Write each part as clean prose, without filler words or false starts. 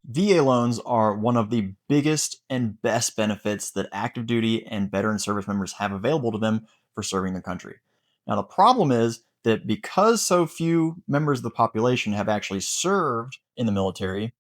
VA loans are one of the biggest and best benefits that active duty and veteran service members have available to them for serving their country. Now, the problem is that because so few members of the population have actually served in the military,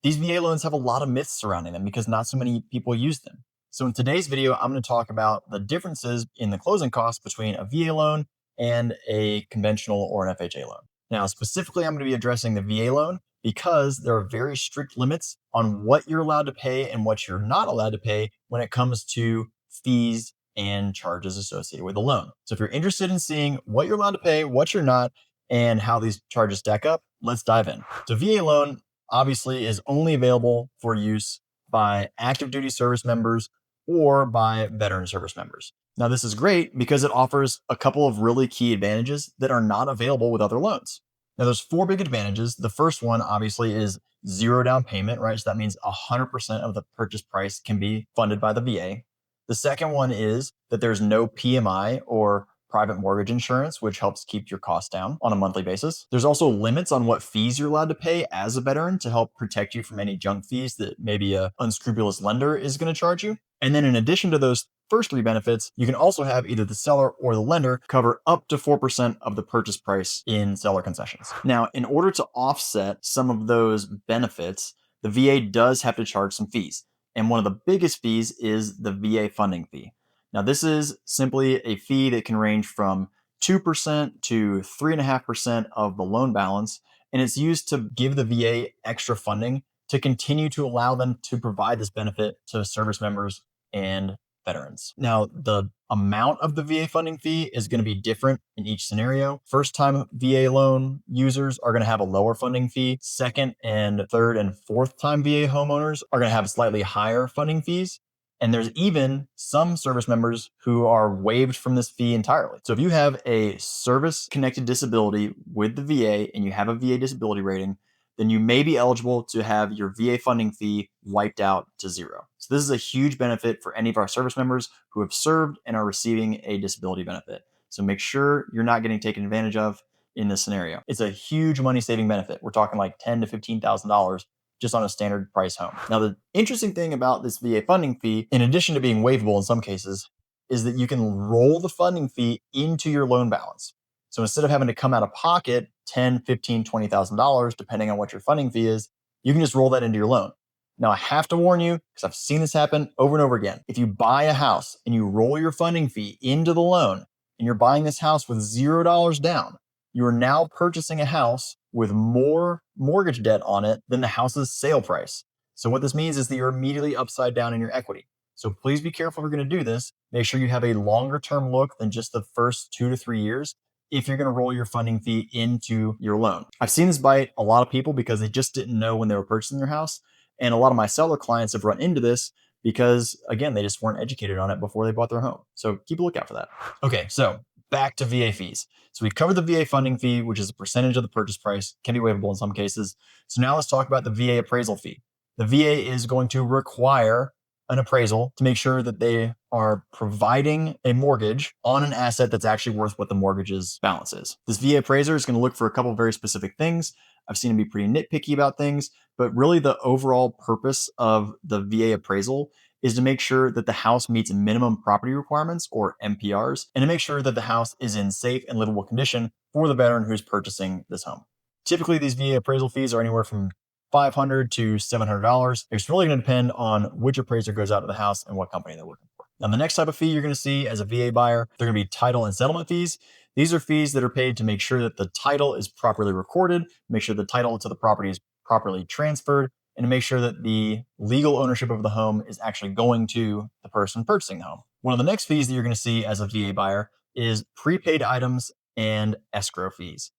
these VA loans have a lot of myths surrounding them because not so many people use them. So, in today's video, I'm going to talk about the differences in the closing costs between a VA loan and a conventional or an FHA loan. Now, specifically, I'm going to be addressing the VA loan because there are very strict limits on what you're allowed to pay and what you're not allowed to pay when it comes to fees and charges associated with the loan. So, if you're interested in seeing what you're allowed to pay, what you're not, and how these charges stack up, let's dive in. So, VA loan obviously is only available for use by active duty service members or by veteran service members. Now, this is great because it offers a couple of really key advantages that are not available with other loans. Now, there's four big advantages. The first one, obviously, is zero down payment, right? So that means 100% of the purchase price can be funded by the VA. The second one is that there's no PMI or private mortgage insurance, which helps keep your costs down on a monthly basis. There's also limits on what fees you're allowed to pay as a veteran to help protect you from any junk fees that maybe a unscrupulous lender is going to charge you. And then in addition to those first three benefits, you can also have either the seller or the lender cover up to 4% of the purchase price in seller concessions. Now, in order to offset some of those benefits, the VA does have to charge some fees. And one of the biggest fees is the VA funding fee. Now, this is simply a fee that can range from 2% to 3.5% of the loan balance, and it's used to give the VA extra funding to continue to allow them to provide this benefit to service members and veterans. Now, the amount of the VA funding fee is going to be different in each scenario. First time VA loan users are going to have a lower funding fee. Second and third and fourth time VA homeowners are going to have slightly higher funding fees. And there's even some service members who are waived from this fee entirely. So if you have a service-connected disability with the VA and you have a VA disability rating, then you may be eligible to have your VA funding fee wiped out to zero. So this is a huge benefit for any of our service members who have served and are receiving a disability benefit. So make sure you're not getting taken advantage of in this scenario. It's a huge money-saving benefit. We're talking like $10,000 to $15,000 just on a standard price home. Now, the interesting thing about this VA funding fee, in addition to being waivable in some cases, is that you can roll the funding fee into your loan balance. So instead of having to come out of pocket $10,000, $15,000, $20,000, depending on what your funding fee is, you can just roll that into your loan. Now, I have to warn you, because I've seen this happen over and over again. If you buy a house and you roll your funding fee into the loan, and you're buying this house with $0 down, you are now purchasing a house with more mortgage debt on it than the house's sale price. So what this means is that you're immediately upside down in your equity. So please be careful if you're going to do this. Make sure you have a longer term look than just the first 2 to 3 years if you're going to roll your funding fee into your loan. I've seen this bite a lot of people because they just didn't know when they were purchasing their house. And a lot of my seller clients have run into this because, again, they just weren't educated on it before they bought their home. So keep a lookout for that. Okay, so back to VA fees. So we've covered the VA funding fee, which is a percentage of the purchase price, can be waivable in some cases. So now let's talk about the VA appraisal fee. The VA is going to require an appraisal to make sure that they are providing a mortgage on an asset that's actually worth what the mortgage's balance is. This VA appraiser is going to look for a couple of very specific things. I've seen him be pretty nitpicky about things, but really the overall purpose of the VA appraisal is to make sure that the house meets minimum property requirements, or MPRs, and to make sure that the house is in safe and livable condition for the veteran who's purchasing this home. Typically, these VA appraisal fees are anywhere from $500 to $700. It's really going to depend on which appraiser goes out to the house and what company they're working for. Now, the next type of fee you're going to see as a VA buyer, they're going to be title and settlement fees. These are fees that are paid to make sure that the title is properly recorded, make sure the title to the property is properly transferred, and to make sure that the legal ownership of the home is actually going to the person purchasing the home. One of the next fees that you're going to see as a VA buyer is prepaid items and escrow fees.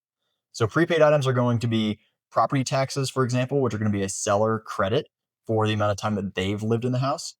So prepaid items are going to be property taxes, for example, which are going to be a seller credit for the amount of time that they've lived in the house.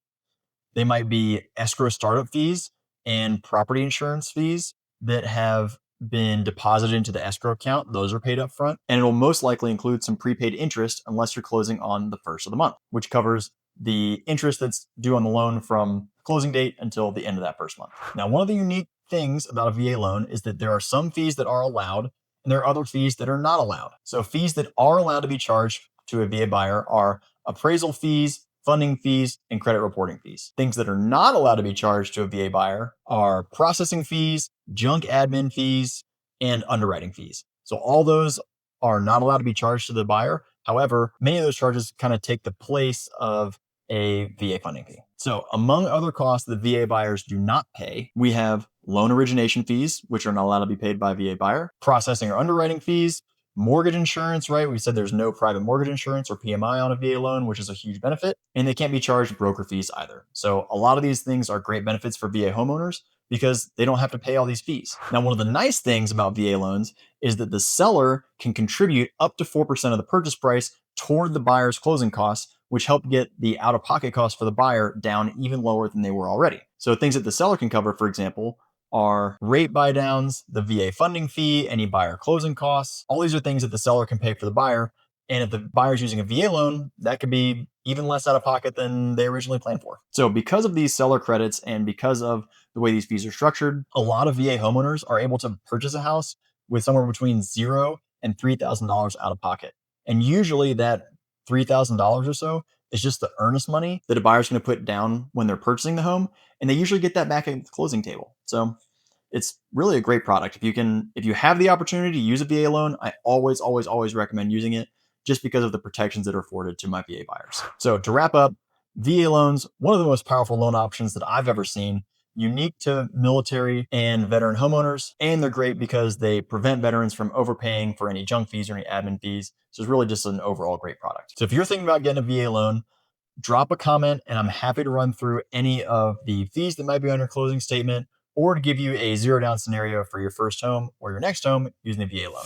They might be escrow startup fees and property insurance fees that have been deposited into the escrow account. Those are paid up front. And it will most likely include some prepaid interest unless you're closing on the first of the month, which covers the interest that's due on the loan from closing date until the end of that first month. Now, one of the unique things about a VA loan is that there are some fees that are allowed and there are other fees that are not allowed. So fees that are allowed to be charged to a VA buyer are appraisal fees, funding fees, and credit reporting fees. Things that are not allowed to be charged to a VA buyer are processing fees, junk admin fees, and underwriting fees. So all those are not allowed to be charged to the buyer. However, many of those charges kind of take the place of a VA funding fee. So among other costs that VA buyers do not pay, we have loan origination fees, which are not allowed to be paid by a VA buyer, processing or underwriting fees, mortgage insurance, right? We said there's no private mortgage insurance or PMI on a VA loan, which is a huge benefit. And they can't be charged broker fees either. So a lot of these things are great benefits for VA homeowners because they don't have to pay all these fees. Now, one of the nice things about VA loans is that the seller can contribute up to 4% of the purchase price toward the buyer's closing costs, which help get the out-of-pocket costs for the buyer down even lower than they were already. So things that the seller can cover, for example, are rate buy downs, the VA funding fee, any buyer closing costs. All these are things that the seller can pay for the buyer. And if the buyer's using a VA loan, that could be even less out of pocket than they originally planned for. So because of these seller credits and because of the way these fees are structured, a lot of VA homeowners are able to purchase a house with somewhere between $0 and $3,000 out of pocket. And usually that $3,000 or so is just the earnest money that a buyer's going to put down when they're purchasing the home. And they usually get that back at the closing table. So it's really a great product. If you have the opportunity to use a VA loan, I always recommend using it just because of the protections that are afforded to my VA buyers. So to wrap up, VA loans, one of the most powerful loan options that I've ever seen, unique to military and veteran homeowners. And they're great because they prevent veterans from overpaying for any junk fees or any admin fees. So it's really just an overall great product. So if you're thinking about getting a VA loan, drop a comment and I'm happy to run through any of the fees that might be on your closing statement or to give you a zero down scenario for your first home or your next home using the VA loan.